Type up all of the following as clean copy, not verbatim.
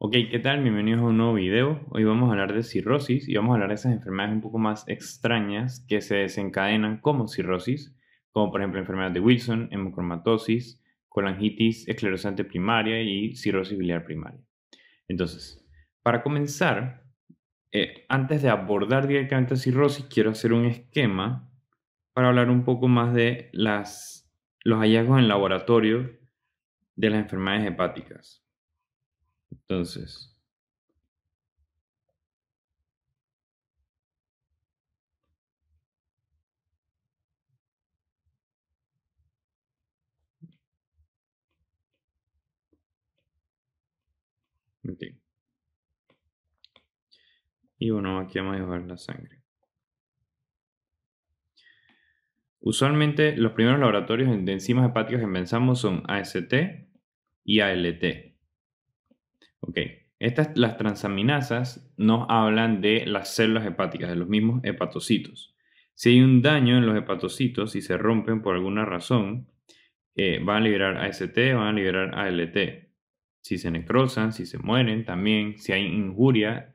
Ok, ¿qué tal? Bienvenidos a un nuevo video. Hoy vamos a hablar de cirrosis y vamos a hablar de esas enfermedades un poco más extrañas que se desencadenan como cirrosis, como por ejemplo enfermedad de Wilson, hemocromatosis, colangitis esclerosante primaria y cirrosis biliar primaria. Entonces, para comenzar, antes de abordar directamente cirrosis, quiero hacer un esquema para hablar un poco más de los hallazgos en laboratorio de las enfermedades hepáticas. Entonces, ok. Y bueno, aquí vamos a llevar la sangre. Usualmente los primeros laboratorios de enzimas hepáticas que pensamos son AST y ALT. Ok, las transaminasas nos hablan de las células hepáticas, de los mismos hepatocitos. Si hay un daño en los hepatocitos y se rompen por alguna razón, van a liberar AST, van a liberar ALT. Si se necrosan, si se mueren, también si hay injuria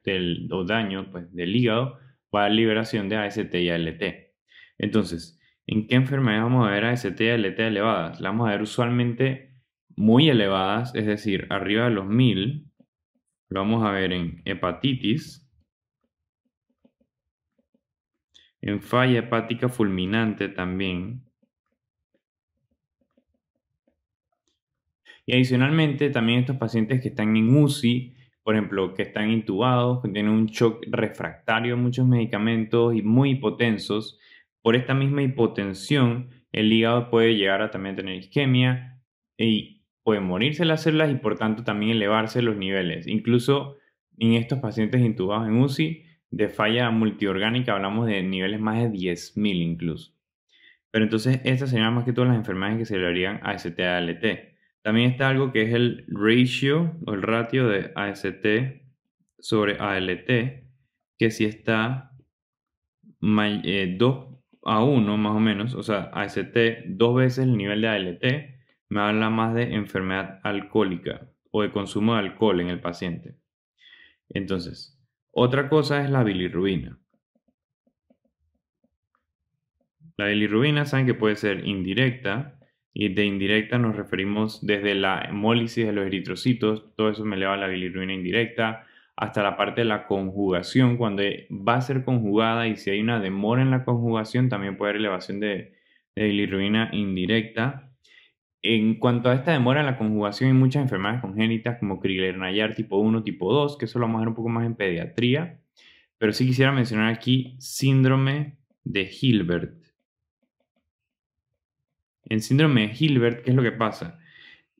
o daño pues, del hígado, va a haber liberación de AST y ALT. Entonces, ¿en qué enfermedades vamos a ver AST y ALT elevadas? Las vamos a ver usualmente muy elevadas, es decir, arriba de los 1000. Lo vamos a ver en hepatitis, en falla hepática fulminante también. Y adicionalmente, también estos pacientes que están en UCI, por ejemplo, que están intubados, que tienen un shock refractario a muchos medicamentos y muy hipotensos, por esta misma hipotensión, el hígado puede llegar a también tener isquemia y puede morirse las células y por tanto también elevarse los niveles. Incluso en estos pacientes intubados en UCI, de falla multiorgánica hablamos de niveles más de 10.000 incluso. Pero entonces estas serían más que todas las enfermedades que se le harían a AST-ALT. También está algo que es el ratio o el ratio de AST sobre ALT, que si está 2 a 1 más o menos, o sea, AST 2 veces el nivel de ALT, me habla más de enfermedad alcohólica o de consumo de alcohol en el paciente. Entonces, otra cosa es la bilirrubina. La bilirrubina saben que puede ser indirecta y de indirecta nos referimos desde la hemólisis de los eritrocitos, todo eso me eleva la bilirrubina indirecta, hasta la parte de la conjugación, cuando va a ser conjugada y si hay una demora en la conjugación también puede haber elevación de bilirrubina indirecta. En cuanto a esta demora en la conjugación hay muchas enfermedades congénitas como Crigler-Najjar tipo 1, tipo 2, que eso lo vamos a ver un poco más en pediatría, pero sí quisiera mencionar aquí síndrome de Hilbert. En síndrome de Hilbert, ¿qué es lo que pasa?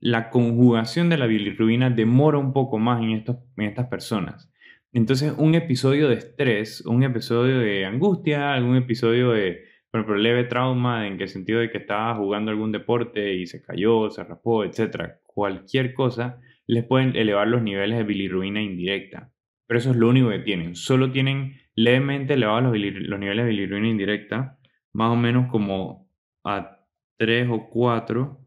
La conjugación de la bilirrubina demora un poco más en estas personas. Entonces, un episodio de estrés, un episodio de angustia, algún episodio de, por ejemplo, leve trauma, en el sentido de que estaba jugando algún deporte y se cayó, se raspó, etcétera, cualquier cosa, les pueden elevar los niveles de bilirrubina indirecta. Pero eso es lo único que tienen. Solo tienen levemente elevados los niveles de bilirrubina indirecta, más o menos como a 3 o 4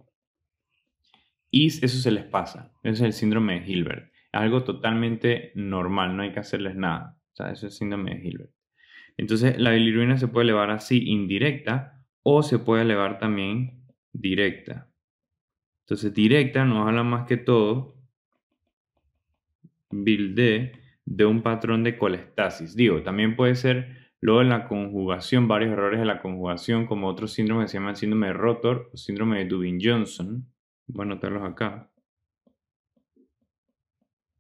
y eso se les pasa. Ese es el síndrome de Hilbert. Es algo totalmente normal, no hay que hacerles nada. O sea, eso es síndrome de Hilbert. Entonces, la bilirrubina se puede elevar así indirecta o se puede elevar también directa. Entonces, directa nos habla más que todo, de un patrón de colestasis. Digo, también puede ser luego en la conjugación, varios errores de la conjugación, como otro síndrome que se llama síndrome de Rotor o síndrome de Dubin-Johnson. Voy a anotarlos acá.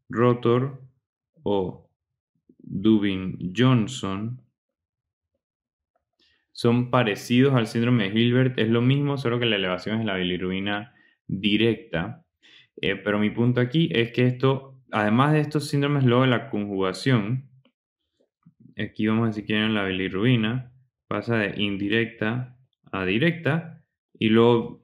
Rotor o Dubin-Johnson son parecidos al síndrome de Hilbert, es lo mismo, solo que la elevación es la bilirrubina directa. Pero mi punto aquí es que esto, además de estos síndromes, luego de la conjugación, aquí vamos a decir que la bilirrubina pasa de indirecta a directa y luego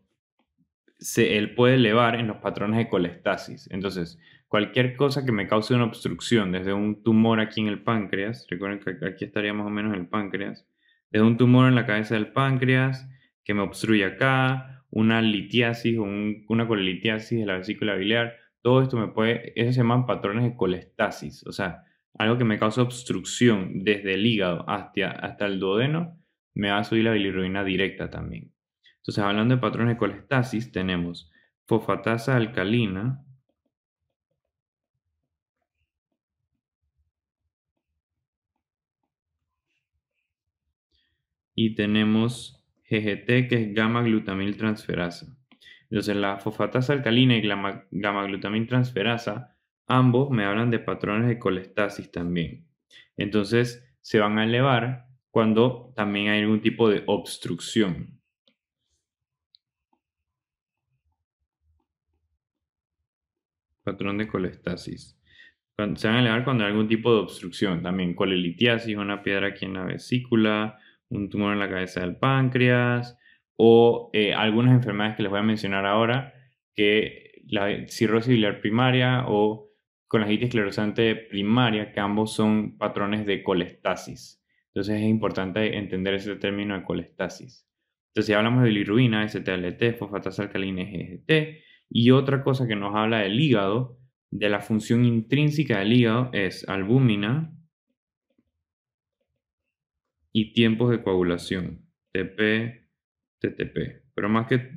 él puede elevar en los patrones de colestasis. Entonces, cualquier cosa que me cause una obstrucción, desde un tumor aquí en el páncreas, recuerden que aquí estaría más o menos el páncreas, desde un tumor en la cabeza del páncreas que me obstruye acá, una litiasis o una colelitiasis de la vesícula biliar, todo esto eso se llaman patrones de colestasis, o sea, algo que me causa obstrucción desde el hígado hasta el duodeno, me va a subir la bilirrubina directa también. Entonces, hablando de patrones de colestasis, tenemos fosfatasa alcalina y tenemos GGT, que es gamma glutamil transferasa. Entonces, la fosfatasa alcalina y gamma glutamil transferasa, ambos me hablan de patrones de colestasis también. Entonces, se van a elevar cuando también hay algún tipo de obstrucción. Patrón de colestasis. Se van a elevar cuando hay algún tipo de obstrucción. También colelitiasis, una piedra aquí en la vesícula, un tumor en la cabeza del páncreas o algunas enfermedades que les voy a mencionar ahora, que la cirrosis biliar primaria o colangitis esclerosante primaria, que ambos son patrones de colestasis. Entonces es importante entender ese término de colestasis. Entonces si hablamos de bilirrubina, STLT, fosfatasa alcalina, GGT, y otra cosa que nos habla del hígado, de la función intrínseca del hígado, es albúmina y tiempos de coagulación, TP, TTP, pero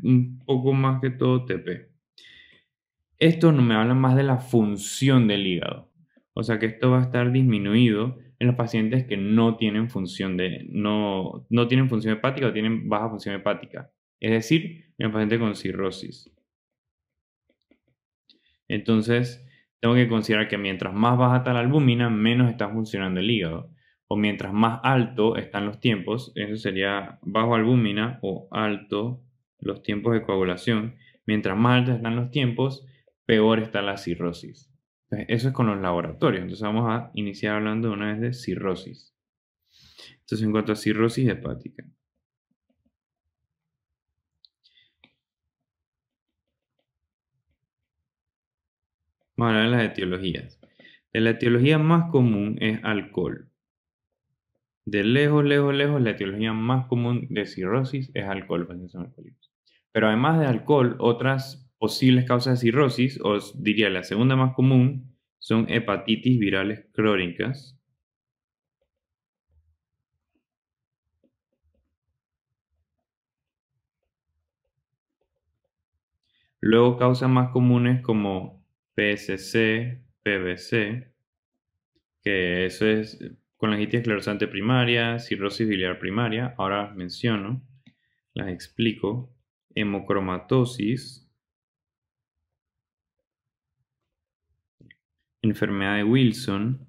un poco más que todo TP. Esto no me habla más de la función del hígado, o sea que esto va a estar disminuido en los pacientes que no tienen función no tienen función hepática o tienen baja función hepática, es decir, en los pacientes con cirrosis. Entonces, tengo que considerar que mientras más baja está la albúmina, menos está funcionando el hígado. O mientras más alto están los tiempos, eso sería bajo albúmina o alto los tiempos de coagulación. Mientras más altos están los tiempos, peor está la cirrosis. Entonces, eso es con los laboratorios. Entonces vamos a iniciar hablando de una vez de cirrosis. Entonces, en cuanto a cirrosis hepática. Vamos a hablar de las etiologías. La etiología más común es alcohol. De lejos, la etiología más común de cirrosis es alcohol, pacientes son alcohólicos. Pero además de alcohol, otras posibles causas de cirrosis, os diría la segunda más común, son hepatitis virales crónicas. Luego causas más comunes como PSC, PBC, que eso es colangitis esclerosante primaria, cirrosis biliar primaria, ahora las menciono, las explico, hemocromatosis, enfermedad de Wilson,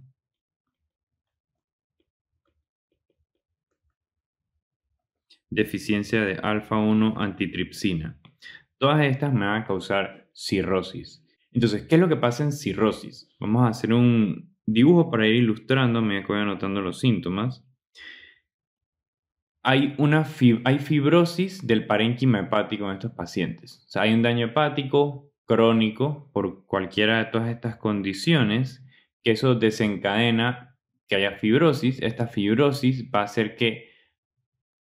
deficiencia de alfa-1 antitripsina. Todas estas me van a causar cirrosis. Entonces, ¿qué es lo que pasa en cirrosis? Vamos a hacer un dibujo para ir ilustrando a medida que voy anotando los síntomas. Hay fibrosis del parénquima hepático en estos pacientes. O sea, hay un daño hepático crónico por cualquiera de todas estas condiciones, que eso desencadena que haya fibrosis. Esta fibrosis va a hacer que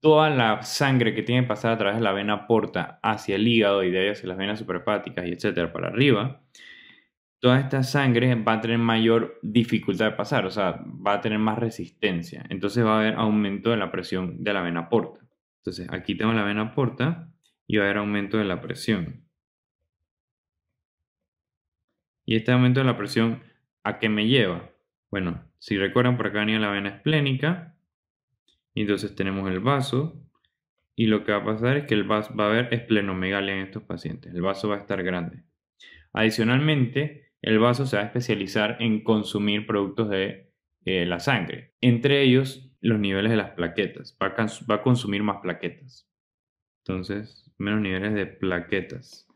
toda la sangre que tiene que pasar a través de la vena porta hacia el hígado y de ahí hacia las venas suprahepáticas y etcétera para arriba, toda esta sangre va a tener mayor dificultad de pasar, o sea, va a tener más resistencia. Entonces va a haber aumento de la presión de la vena porta. Entonces aquí tengo la vena porta y va a haber aumento de la presión. Y este aumento de la presión, ¿a qué me lleva? Bueno, si recuerdan, por acá venía la vena esplénica. Y entonces tenemos el vaso. Y lo que va a pasar es que va a haber esplenomegalia en estos pacientes. El vaso va a estar grande. Adicionalmente, el vaso se va a especializar en consumir productos de la sangre. Entre ellos, los niveles de las plaquetas. Va a consumir más plaquetas. Entonces, menos niveles de plaquetas.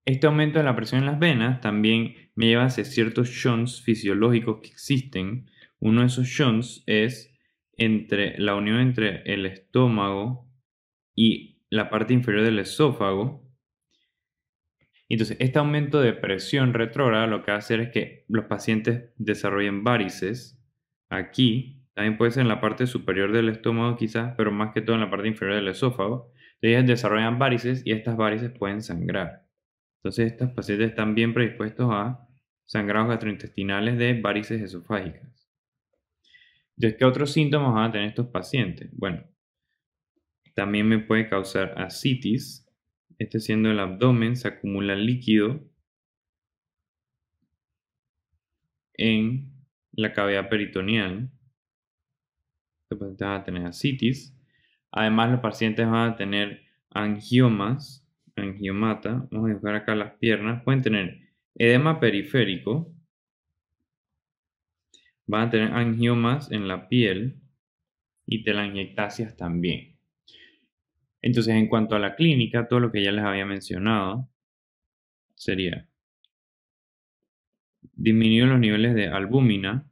Este aumento de la presión en las venas también me lleva hacia ciertos shunts fisiológicos que existen. Uno de esos shunts es la unión entre el estómago y la parte inferior del esófago. Entonces, este aumento de presión retrógrada lo que va a hacer es que los pacientes desarrollen varices aquí, también puede ser en la parte superior del estómago quizás, pero más que todo en la parte inferior del esófago. Ellas desarrollan varices y estas varices pueden sangrar. Entonces, estos pacientes están bien predispuestos a sangrados gastrointestinales de varices esofágicas. Entonces, ¿qué otros síntomas van a tener estos pacientes? Bueno, también me puede causar ascitis. Siendo el abdomen, se acumula líquido en la cavidad peritoneal. Los pacientes van a tener ascitis. Además, los pacientes van a tener angiomas, angiomata. Vamos a dibujar acá las piernas. Pueden tener edema periférico. Van a tener angiomas en la piel y telangiectasias también. Entonces, en cuanto a la clínica, todo lo que ya les había mencionado sería disminuir los niveles de albúmina,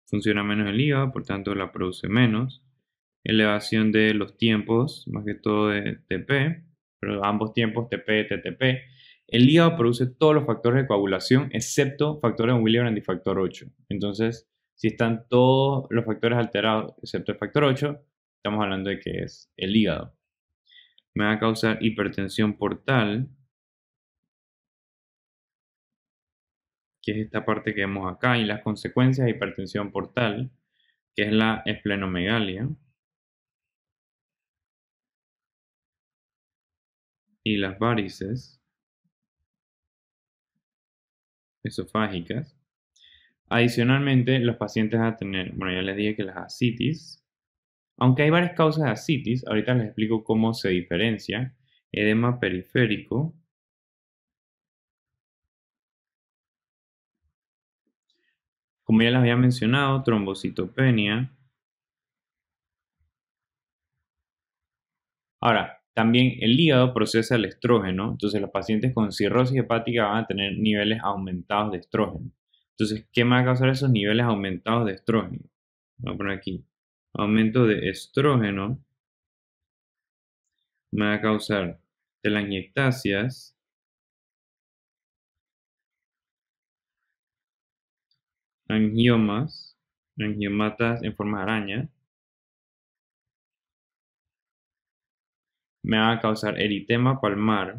funciona menos el hígado, por tanto la produce menos, elevación de los tiempos, más que todo de TP, pero ambos tiempos TP, TTP. El hígado produce todos los factores de coagulación excepto factores de Willebrand y factor 8. Entonces, si están todos los factores alterados excepto el factor 8, estamos hablando de que es el hígado. Me va a causar hipertensión portal, que es esta parte que vemos acá, y las consecuencias de hipertensión portal, que es la esplenomegalia y las varices esofágicas. Adicionalmente, los pacientes van a tener, bueno, ya les dije que las ascitis, aunque hay varias causas de ascitis, ahorita les explico cómo se diferencia. Edema periférico, como ya les había mencionado, trombocitopenia. Ahora, también el hígado procesa el estrógeno, entonces los pacientes con cirrosis hepática van a tener niveles aumentados de estrógeno. Entonces, ¿qué me va a causar esos niveles aumentados de estrógeno? Voy a poner aquí, aumento de estrógeno me va a causar telangiectasias, angiomas, angiomatas en forma de araña, me va a causar eritema palmar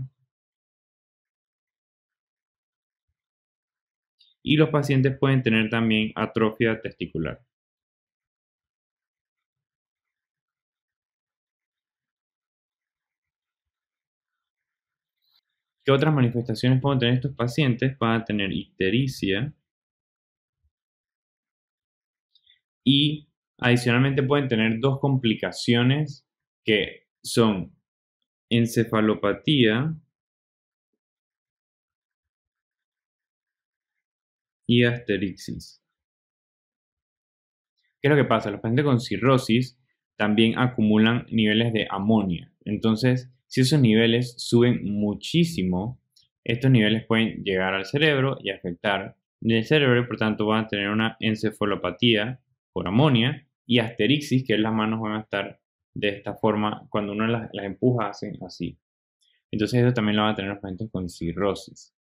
y los pacientes pueden tener también atrofia testicular. ¿Qué otras manifestaciones pueden tener estos pacientes? Van a tener ictericia y adicionalmente pueden tener dos complicaciones que son encefalopatía y asterixis. ¿Qué es lo que pasa? Los pacientes con cirrosis también acumulan niveles de amonía. Entonces, si esos niveles suben muchísimo, estos niveles pueden llegar al cerebro y afectar el cerebro y por tanto van a tener una encefalopatía por amonía y asterixis, que las manos van a estar de esta forma, cuando uno las empuja hacen así. Entonces eso también lo van a tener los pacientes con cirrosis.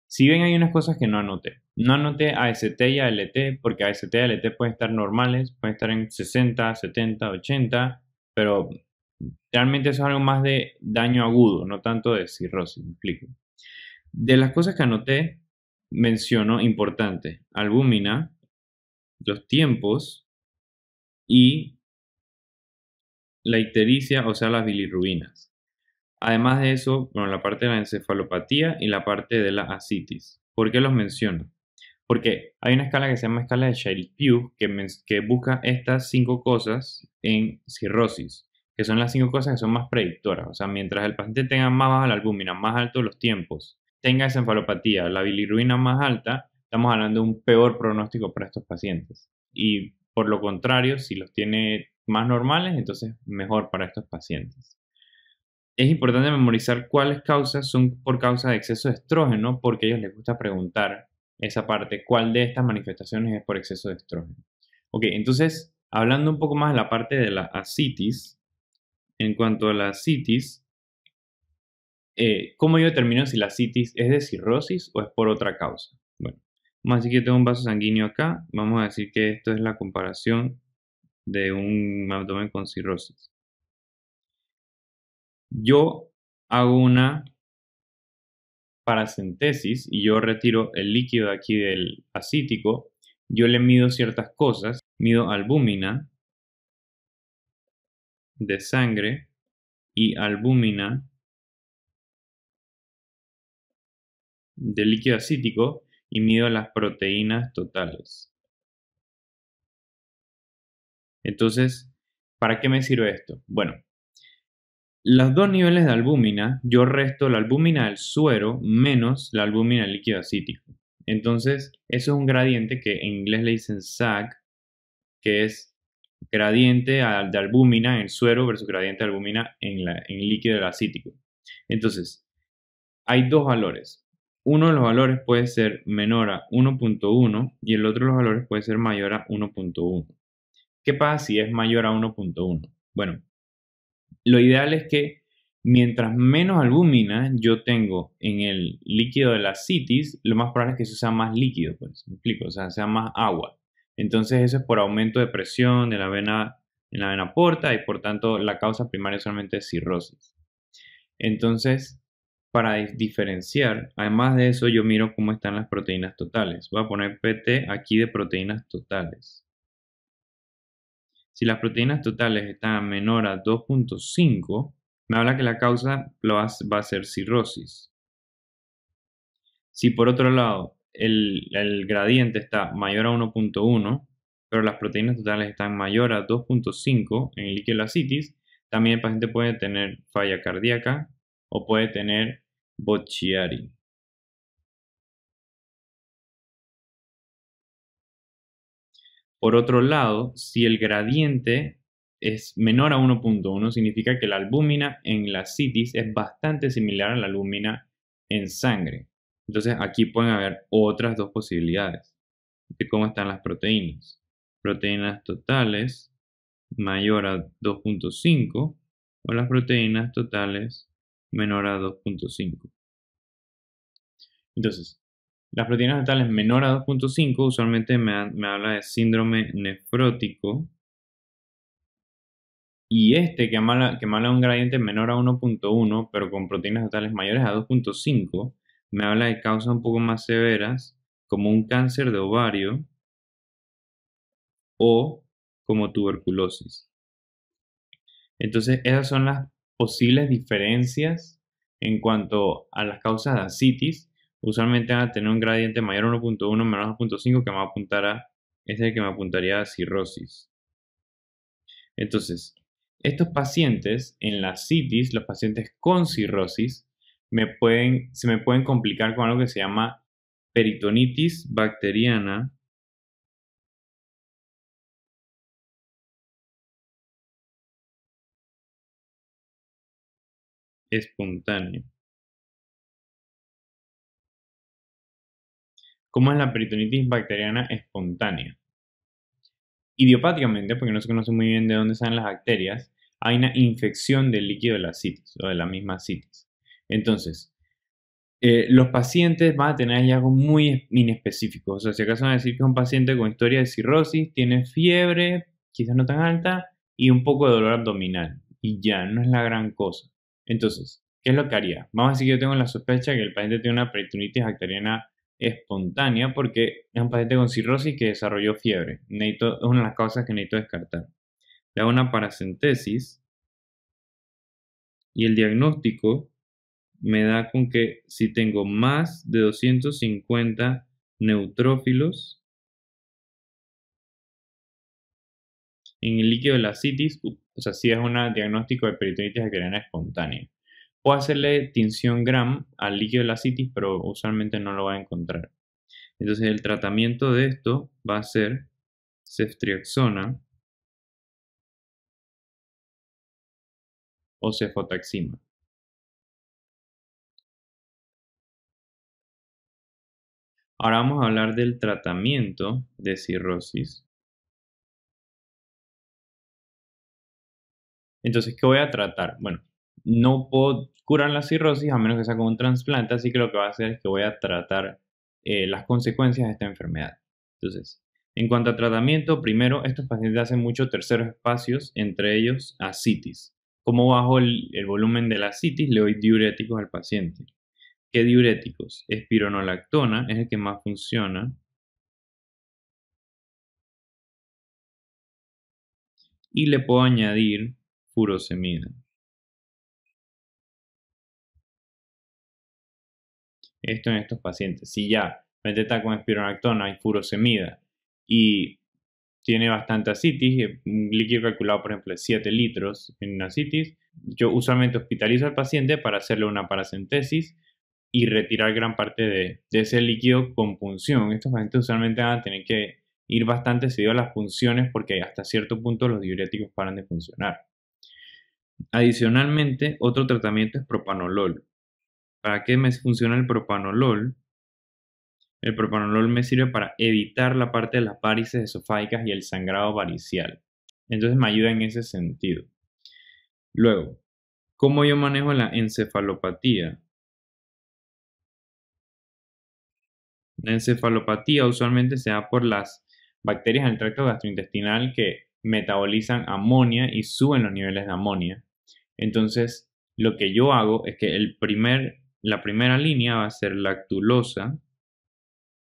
Si ven, hay unas cosas que no anoté. No anoté AST y ALT porque AST y ALT pueden estar normales, pueden estar en 60, 70, 80, pero realmente eso es algo más de daño agudo, no tanto de cirrosis, me explico. De las cosas que anoté, menciono importante, albúmina, los tiempos y la ictericia, o sea, las bilirrubinas. Además de eso, bueno, la parte de la encefalopatía y la parte de la ascitis. ¿Por qué los menciono? Porque hay una escala que se llama escala de Child-Pugh que busca estas 5 cosas en cirrosis, que son las 5 cosas que son más predictoras. O sea, mientras el paciente tenga más baja la albúmina, más altos los tiempos, tenga encefalopatía, la bilirrubina más alta, estamos hablando de un peor pronóstico para estos pacientes. Y por lo contrario, si los tiene más normales, entonces mejor para estos pacientes. Es importante memorizar cuáles causas son por causa de exceso de estrógeno, porque a ellos les gusta preguntar esa parte, cuál de estas manifestaciones es por exceso de estrógeno. Ok, entonces, hablando un poco más de la parte de la ascitis, en cuanto a la ascitis, ¿cómo yo determino si la ascitis es de cirrosis o es por otra causa? Bueno, vamos a decir que yo tengo un vaso sanguíneo acá, vamos a decir que esto es la comparación de un abdomen con cirrosis. Yo hago una paracentesis y yo retiro el líquido de aquí del acítico, yo le mido ciertas cosas, mido albúmina de sangre y albúmina del líquido acítico y mido las proteínas totales. Entonces, ¿para qué me sirve esto? Bueno, los dos niveles de albúmina, yo resto la albúmina del suero menos la albúmina del líquido acítico. Entonces, eso es un gradiente que en inglés le dicen SAG, que es gradiente de albúmina en el suero versus gradiente de albúmina en el líquido del acítico. Entonces, hay dos valores. Uno de los valores puede ser menor a 1.1 y el otro de los valores puede ser mayor a 1.1. ¿Qué pasa si es mayor a 1.1? Bueno, lo ideal es que mientras menos albúmina yo tengo en el líquido de la citis, lo más probable es que eso sea más líquido, pues, ¿me explico? O sea, sea más agua. Entonces eso es por aumento de presión de la vena, en la vena porta y por tanto la causa primaria solamente es cirrosis. Entonces, para diferenciar, además de eso, yo miro cómo están las proteínas totales. Voy a poner PT aquí de proteínas totales. Si las proteínas totales están menor a 2.5, me habla que la causa va a ser cirrosis. Si por otro lado el gradiente está mayor a 1.1, pero las proteínas totales están mayor a 2.5 en el líquido de la citis, también el paciente puede tener falla cardíaca o puede tener Budd-Chiari. Por otro lado, si el gradiente es menor a 1.1, significa que la albúmina en la citis es bastante similar a la albúmina en sangre. Entonces aquí pueden haber otras dos posibilidades de cómo están las proteínas. Proteínas totales mayor a 2.5 o las proteínas totales menor a 2.5. Entonces, las proteínas totales menor a 2.5 usualmente me habla de síndrome nefrótico. Y que me habla de un gradiente menor a 1.1, pero con proteínas totales mayores a 2.5, me habla de causas un poco más severas, como un cáncer de ovario o como tuberculosis. Entonces, esas son las posibles diferencias en cuanto a las causas de ascitis. Usualmente van a tener un gradiente mayor a 1.1, menor a 2.5, que me va a apuntar es el que me apuntaría a cirrosis. Entonces, estos pacientes en la citis, los pacientes con cirrosis, se me pueden complicar con algo que se llama peritonitis bacteriana espontánea. ¿Cómo es la peritonitis bacteriana espontánea? Idiopáticamente, porque no se conoce muy bien de dónde salen las bacterias, hay una infección del líquido de la citis o de la misma citis. Entonces, los pacientes van a tener hallazgos muy inespecíficos. O sea, si acaso van a decir que es un paciente con historia de cirrosis, tiene fiebre, quizás no tan alta, y un poco de dolor abdominal. Y ya, no es la gran cosa. Entonces, ¿qué es lo que haría? Vamos a decir que yo tengo la sospecha que el paciente tiene una peritonitis bacteriana espontánea porque es un paciente con cirrosis que desarrolló fiebre. Es una de las causas que necesito descartar. Le hago una paracentesis y el diagnóstico me da con que si tengo más de 250 neutrófilos en el líquido de la citis, o sea, si es un diagnóstico de peritonitis bacteriana espontánea. Puedo hacerle tinción Gram al líquido de la citis, pero usualmente no lo va a encontrar. Entonces el tratamiento de esto va a ser ceftriaxona o cefotaxima. Ahora vamos a hablar del tratamiento de cirrosis. Entonces, ¿qué voy a tratar? Bueno, no puedo curar la cirrosis a menos que sea con un trasplante, así que lo que voy a hacer es que voy a tratar las consecuencias de esta enfermedad. Entonces, en cuanto a tratamiento, primero, estos pacientes hacen muchos terceros espacios, entre ellos ascitis. Como bajo el volumen de la ascitis, le doy diuréticos al paciente. ¿Qué diuréticos? Espironolactona es el que más funciona y le puedo añadir furosemida. Esto en estos pacientes. Si ya está con espironolactona y furosemida y tiene bastante ascitis, un líquido calculado por ejemplo de 7 litros en ascitis, yo usualmente hospitalizo al paciente para hacerle una paracentesis y retirar gran parte de ese líquido con punción. Estos pacientes usualmente van a tener que ir bastante seguido a las punciones porque hasta cierto punto los diuréticos paran de funcionar. Adicionalmente, otro tratamiento es propanolol. ¿Para qué me funciona el propanolol? El propanolol me sirve para evitar la parte de las varices esofágicas y el sangrado varicial. Entonces me ayuda en ese sentido. Luego, ¿cómo yo manejo la encefalopatía? La encefalopatía usualmente se da por las bacterias del tracto gastrointestinal que metabolizan amonía y suben los niveles de amonía. Entonces, lo que yo hago es que la primera línea va a ser lactulosa,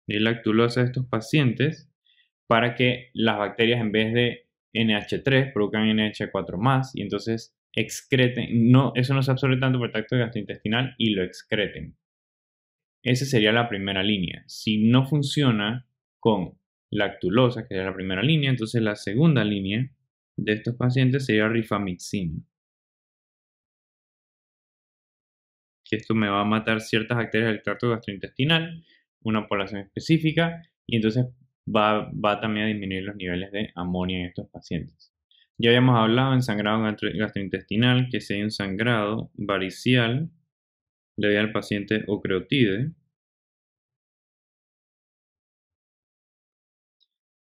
y lactulosa de estos pacientes para que las bacterias en vez de NH3 produzcan NH4 más y entonces excreten, no, eso no se absorbe tanto por el tracto gastrointestinal y lo excreten. Esa sería la primera línea. Si no funciona con lactulosa, que es la primera línea, entonces la segunda línea de estos pacientes sería rifamycin, que esto me va a matar ciertas bacterias del tracto gastrointestinal, una población específica, y entonces va también a disminuir los niveles de amonía en estos pacientes. Ya habíamos hablado en sangrado gastrointestinal, que si hay un sangrado varicial, le doy al paciente ocreotide.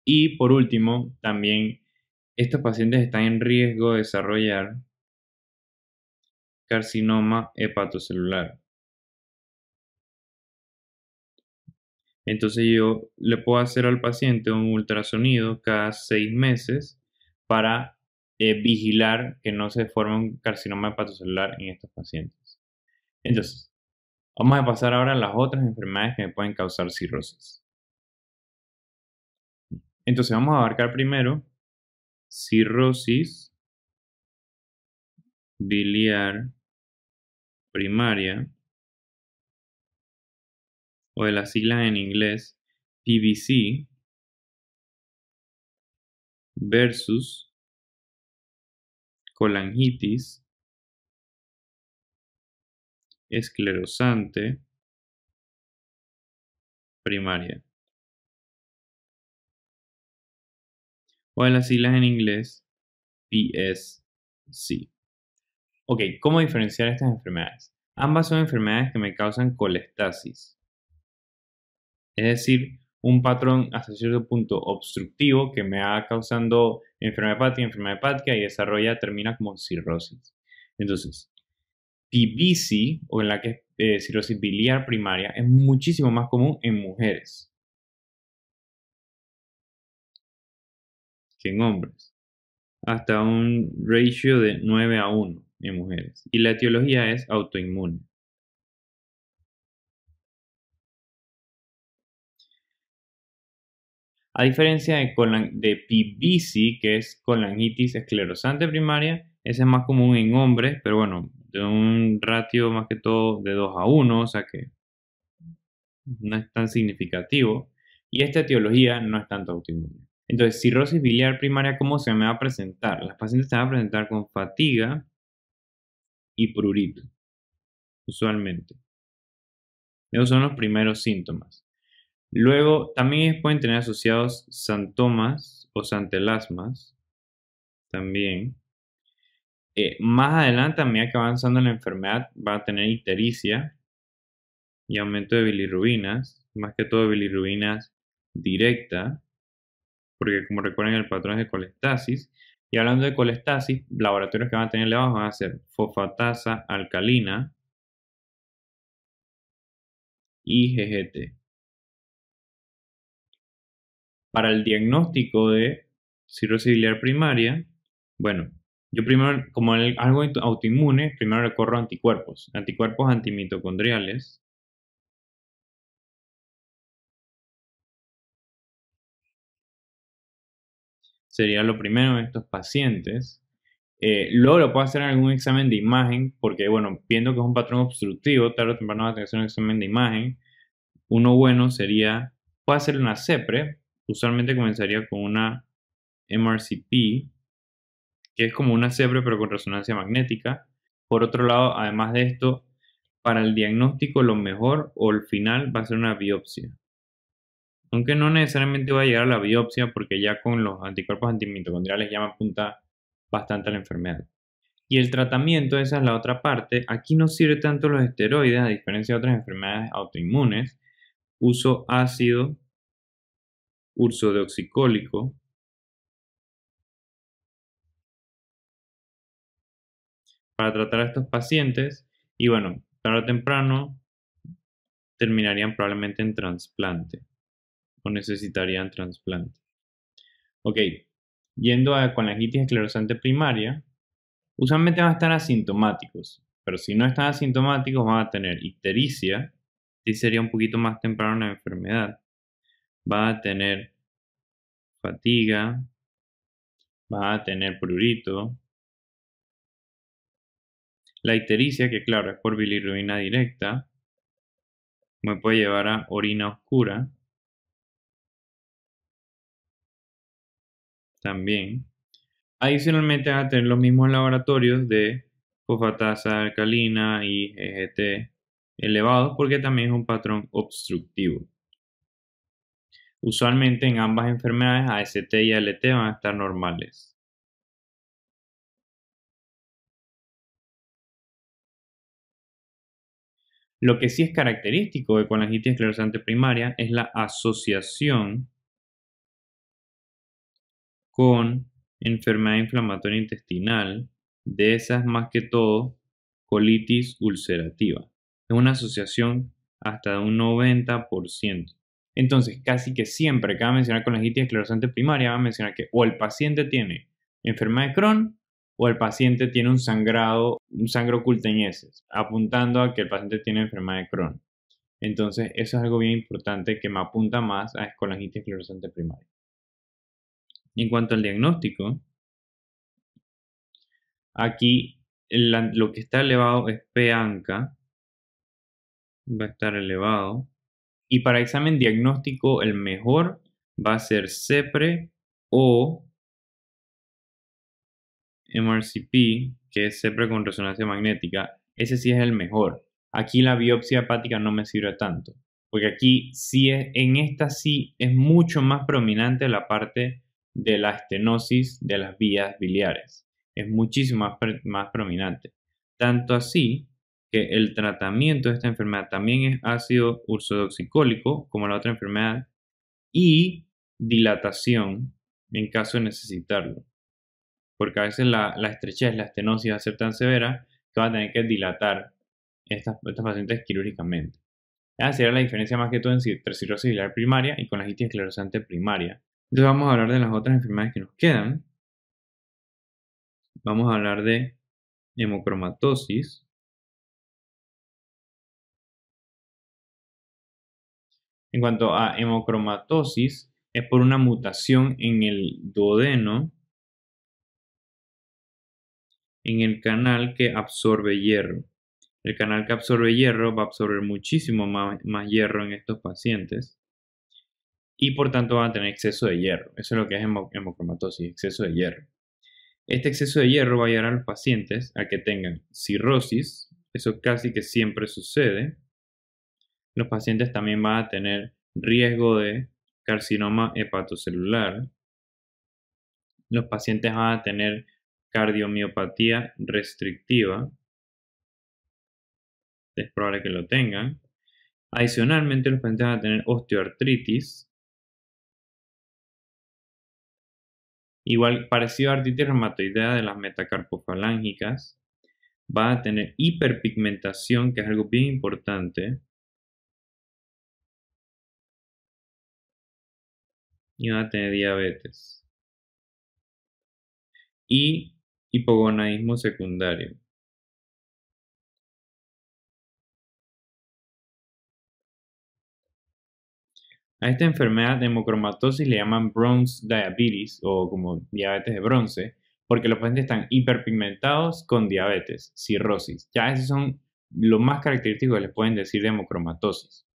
Y por último, también estos pacientes están en riesgo de desarrollar carcinoma hepatocelular. Entonces yo le puedo hacer al paciente un ultrasonido cada 6 meses para vigilar que no se forme un carcinoma hepatocelular en estos pacientes. Entonces, vamos a pasar ahora a las otras enfermedades que me pueden causar cirrosis. Entonces vamos a abarcar primero cirrosis biliar primaria, o de las siglas en inglés PBC, versus colangitis esclerosante primaria, o de las siglas en inglés PSC. Ok, ¿cómo diferenciar estas enfermedades? Ambas son enfermedades que me causan colestasis, es decir, un patrón hasta cierto punto obstructivo que me va causando enfermedad hepática y termina como cirrosis. Entonces, PBC, o en la que es cirrosis biliar primaria, es muchísimo más común en mujeres que en hombres, hasta un ratio de 9:1 en mujeres. Y la etiología es autoinmune. A diferencia de PBC, que es colangitis esclerosante primaria, ese es más común en hombres, pero bueno, de un ratio más que todo de 2:1, o sea que no es tan significativo. Y esta etiología no es tanto autoinmune. Entonces, cirrosis biliar primaria, ¿cómo se me va a presentar? Las pacientes se van a presentar con fatiga y prurito, usualmente. Esos son los primeros síntomas. Luego, también pueden tener asociados santomas o santelasmas, también. Más adelante, a medida que va avanzando la enfermedad, va a tener ictericia y aumento de bilirrubinas, más que todo bilirrubinas directa, porque como recuerden el patrón es de colestasis. Y hablando de colestasis, laboratorios que van a tener elevados van a ser fosfatasa alcalina y GGT. Para el diagnóstico de cirrosis biliar primaria, bueno, yo primero, como algo autoinmune, primero recorro anticuerpos antimitocondriales, sería lo primero en estos pacientes. Luego lo puedo hacer en algún examen de imagen, porque bueno, viendo que es un patrón obstructivo, tarde o temprano va a tener que hacer un examen de imagen. Uno bueno sería, puede hacer una CEPRE, usualmente comenzaría con una MRCP, que es como una CEPRE pero con resonancia magnética. Por otro lado, además de esto, para el diagnóstico lo mejor o el final va a ser una biopsia. Aunque no necesariamente va a llegar a la biopsia porque ya con los anticuerpos antimitocondriales ya me apunta bastante a la enfermedad. Y el tratamiento, esa es la otra parte. Aquí no sirve tanto los esteroides, a diferencia de otras enfermedades autoinmunes. Uso ácido ursodeoxicólico para tratar a estos pacientes y bueno, tarde o temprano terminarían probablemente en trasplante o necesitarían trasplante. Ok, yendo a colangitis esclerosante primaria, usualmente van a estar asintomáticos, pero si no están asintomáticos van a tener ictericia, sí sería un poquito más temprano la enfermedad, van a tener fatiga, van a tener prurito, la ictericia, que claro es por bilirrubina directa, me puede llevar a orina oscura también. Adicionalmente van a tener los mismos laboratorios de fosfatasa alcalina y EGT elevados porque también es un patrón obstructivo. Usualmente en ambas enfermedades AST y ALT van a estar normales. Lo que sí es característico de colangitis esclerosante primaria es la asociación con enfermedad inflamatoria intestinal, de esas más que todo colitis ulcerativa. Es una asociación hasta de un 90%. Entonces, casi que siempre que va a mencionar colangitis esclerosante primaria, va a mencionar que o el paciente tiene enfermedad de Crohn o el paciente tiene un sangre oculta en heces, apuntando a que el paciente tiene enfermedad de Crohn. Entonces, eso es algo bien importante que me apunta más a colangitis esclerosante primaria. En cuanto al diagnóstico, aquí lo que está elevado es P-ANCA, va a estar elevado. Y para examen diagnóstico, el mejor va a ser CEPRE o MRCP, que es CEPRE con resonancia magnética. Ese sí es el mejor. Aquí la biopsia hepática no me sirve tanto, porque aquí sí en esta sí es mucho más prominente la parte de la estenosis de las vías biliares. Es muchísimo más prominente. Tanto así que el tratamiento de esta enfermedad también es ácido ursodeoxicólico, como la otra enfermedad, y dilatación en caso de necesitarlo. Porque a veces la estrechez, la estenosis va a ser tan severa que va a tener que dilatar estas pacientes quirúrgicamente. Esa sería la diferencia más que todo entre cirrosis biliar primaria y colangitis esclerosante primaria. Entonces vamos a hablar de las otras enfermedades que nos quedan. Vamos a hablar de hemocromatosis. En cuanto a hemocromatosis, es por una mutación en el duodeno, en el canal que absorbe hierro. El canal que absorbe hierro va a absorber muchísimo más hierro en estos pacientes y por tanto van a tener exceso de hierro. Eso es lo que es hemocromatosis, exceso de hierro. Este exceso de hierro va a llevar a los pacientes a que tengan cirrosis, eso casi que siempre sucede. Los pacientes también van a tener riesgo de carcinoma hepatocelular. Los pacientes van a tener cardiomiopatía restrictiva, es probable que lo tengan. Adicionalmente, los pacientes van a tener osteoartritis, igual parecido a artritis reumatoidea de las metacarpofalángicas. Van a tener hiperpigmentación, que es algo bien importante, y van a tener diabetes. Y hipogonadismo secundario. A esta enfermedad de hemocromatosis le llaman bronze diabetes o como diabetes de bronce, porque los pacientes están hiperpigmentados con diabetes, cirrosis. Ya esos son lo más característico que les pueden decir de hemocromatosis.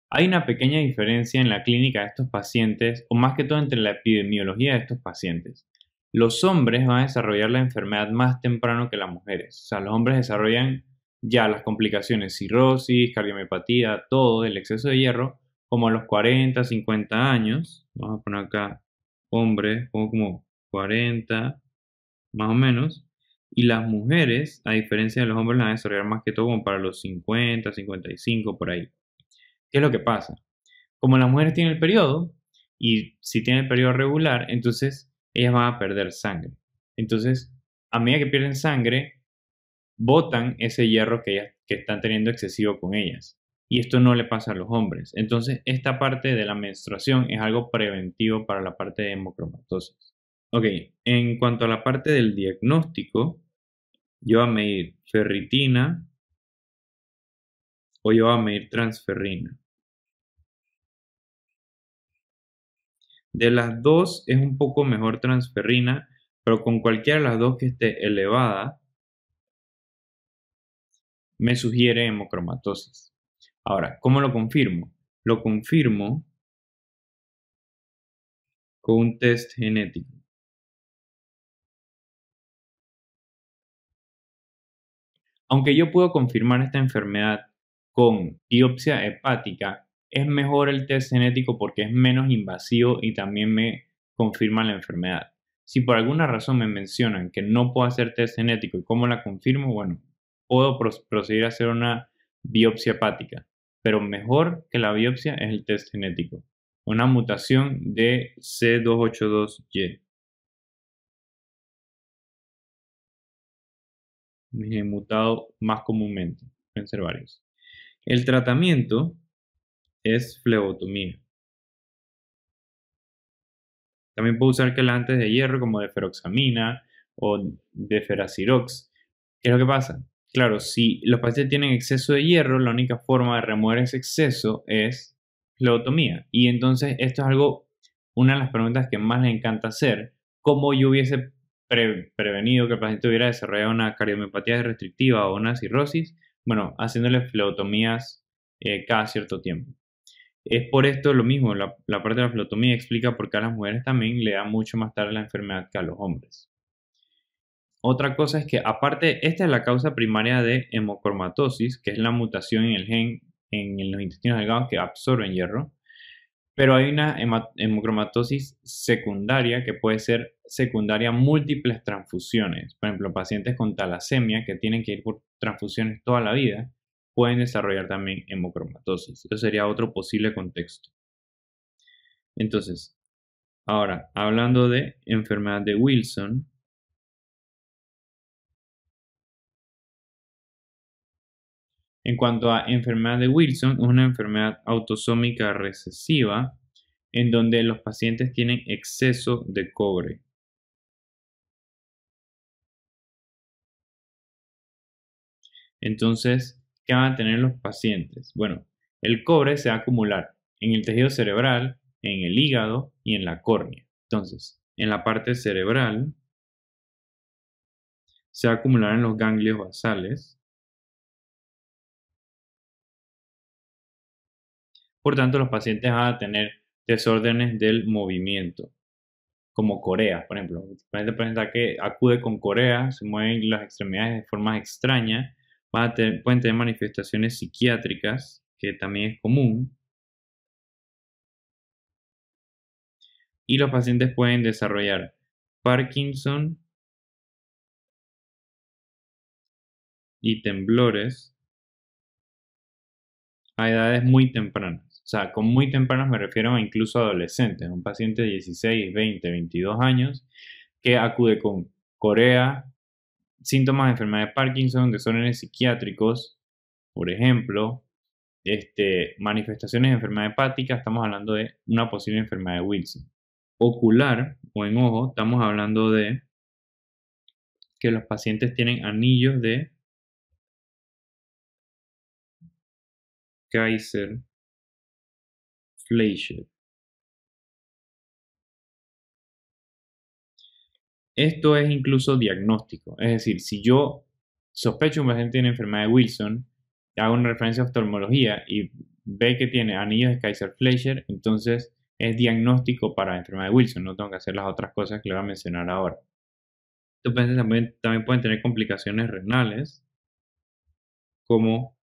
Hay una pequeña diferencia en la clínica de estos pacientes, o más que todo entre la epidemiología de estos pacientes. Los hombres van a desarrollar la enfermedad más temprano que las mujeres. O sea, los hombres desarrollan ya las complicaciones, cirrosis, cardiomiopatía, todo, el exceso de hierro, como a los 40, 50 años. Vamos a poner acá hombres, pongo como 40, más o menos. Y las mujeres, a diferencia de los hombres, las van a desarrollar más que todo como para los 50, 55, por ahí. ¿Qué es lo que pasa? Como las mujeres tienen el periodo, y si tienen el periodo regular, entonces ellas van a perder sangre. Entonces, a medida que pierden sangre, botan ese hierro que están teniendo excesivo con ellas. Y esto no le pasa a los hombres. Entonces, esta parte de la menstruación es algo preventivo para la parte de hemocromatosis. Ok, en cuanto a la parte del diagnóstico, yo voy a medir ferritina o yo voy a medir transferrina. De las dos es un poco mejor transferrina, pero con cualquiera de las dos que esté elevada, me sugiere hemocromatosis. Ahora, ¿cómo lo confirmo? Lo confirmo con un test genético. Aunque yo puedo confirmar esta enfermedad con biopsia hepática, es mejor el test genético porque es menos invasivo y también me confirma la enfermedad. Si por alguna razón me mencionan que no puedo hacer test genético y cómo la confirmo, bueno, puedo proceder a hacer una biopsia hepática, pero mejor que la biopsia es el test genético. Una mutación de C282Y. Mutado más comúnmente, pueden ser varios. El tratamiento es flebotomía. También puedo usar quelantes de hierro como deferoxamina o deferasirox. ¿Qué es lo que pasa? Claro, si los pacientes tienen exceso de hierro, la única forma de remover ese exceso es flebotomía. Y entonces esto es una de las preguntas que más les encanta hacer. ¿Cómo yo hubiese prevenido que el paciente hubiera desarrollado una cardiomiopatía restrictiva o una cirrosis? Bueno, haciéndole flebotomías cada cierto tiempo. Es por esto lo mismo, la parte de la flotomía explica por qué a las mujeres también le da mucho más tarde la enfermedad que a los hombres. Otra cosa es que aparte, esta es la causa primaria de hemocromatosis, que es la mutación en el gen en los intestinos delgados que absorben hierro, pero hay una hemocromatosis secundaria que puede ser secundaria a múltiples transfusiones. Por ejemplo, pacientes con talasemia que tienen que ir por transfusiones toda la vida pueden desarrollar también hemocromatosis. Eso sería otro posible contexto. Entonces, ahora, hablando de enfermedad de Wilson, en cuanto a enfermedad de Wilson, es una enfermedad autosómica recesiva en donde los pacientes tienen exceso de cobre. Entonces, ¿qué van a tener los pacientes? Bueno, el cobre se va a acumular en el tejido cerebral, en el hígado y en la córnea. Entonces, en la parte cerebral se va a acumular en los ganglios basales. Por tanto, los pacientes van a tener desórdenes del movimiento, como corea, por ejemplo. El paciente presenta que acude con corea, se mueven las extremidades de forma extraña, pueden tener manifestaciones psiquiátricas, que también es común, y los pacientes pueden desarrollar Parkinson y temblores a edades muy tempranas. O sea, con muy tempranas me refiero a incluso adolescentes, un paciente de 16, 20, 22 años que acude con corea, síntomas de enfermedad de Parkinson, desórdenes psiquiátricos, por ejemplo, manifestaciones de enfermedad hepática, estamos hablando de una posible enfermedad de Wilson. Ocular o en ojo, estamos hablando de que los pacientes tienen anillos de Kaiser Fleischer. Esto es incluso diagnóstico, es decir, si yo sospecho que un paciente tiene enfermedad de Wilson, hago una referencia a oftalmología y ve que tiene anillos de Kaiser-Fleischer, entonces es diagnóstico para enfermedad de Wilson, no tengo que hacer las otras cosas que le voy a mencionar ahora. Estos pacientes también pueden tener complicaciones renales, como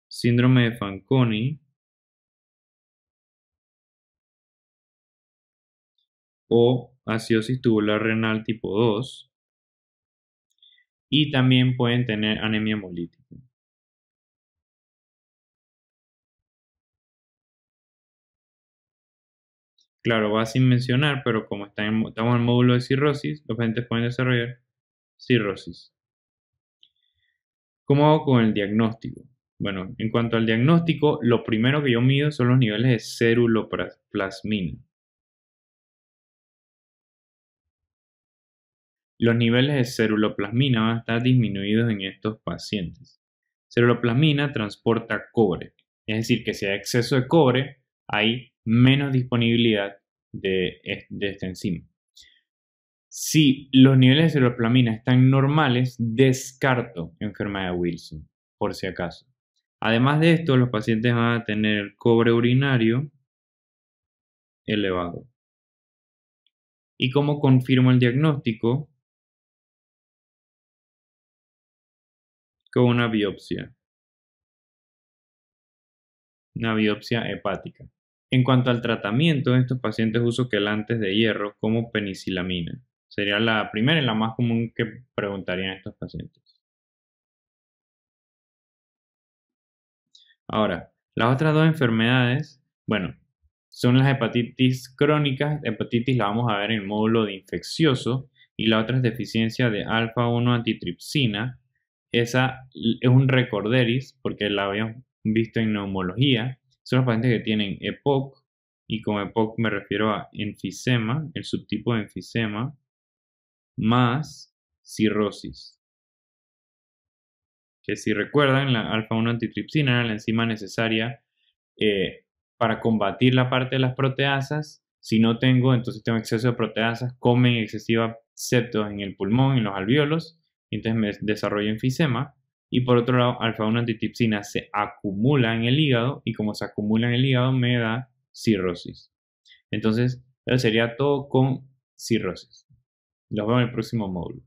síndrome de Fanconi o acidosis tubular renal tipo 2, y también pueden tener anemia hemolítica. Claro, va sin mencionar, pero como estamos en el módulo de cirrosis, los pacientes pueden desarrollar cirrosis. ¿Cómo hago con el diagnóstico? Bueno, en cuanto al diagnóstico, lo primero que yo mido son los niveles de ceruloplasmina. Los niveles de ceruloplasmina van a estar disminuidos en estos pacientes. Ceruloplasmina transporta cobre, es decir, que si hay exceso de cobre, hay menos disponibilidad de esta enzima. Si los niveles de ceruloplasmina están normales, descarto enfermedad de Wilson, por si acaso. Además de esto, los pacientes van a tener cobre urinario elevado. ¿Y cómo confirmo el diagnóstico? Con una biopsia hepática. En cuanto al tratamiento, en estos pacientes uso quelantes de hierro como penicilamina. Sería la primera y la más común que preguntarían estos pacientes. Ahora, las otras dos enfermedades, bueno, son las hepatitis crónicas. Hepatitis la vamos a ver en el módulo de infeccioso, y la otra es deficiencia de alfa-1 antitripsina. Esa es un recorderis porque la habíamos visto en neumología. Son los pacientes que tienen EPOC, y con EPOC me refiero a enfisema, el subtipo de enfisema, más cirrosis. Que si recuerdan, la alfa-1 antitripsina era la enzima necesaria para combatir la parte de las proteasas. Si no tengo, entonces tengo exceso de proteasas, comen excesiva septos en el pulmón, en los alvéolos, y entonces me desarrollo enfisema. Y por otro lado, alfa-1 antitripsina se acumula en el hígado, y como se acumula en el hígado me da cirrosis. Entonces, eso sería todo con cirrosis. Los veo en el próximo módulo.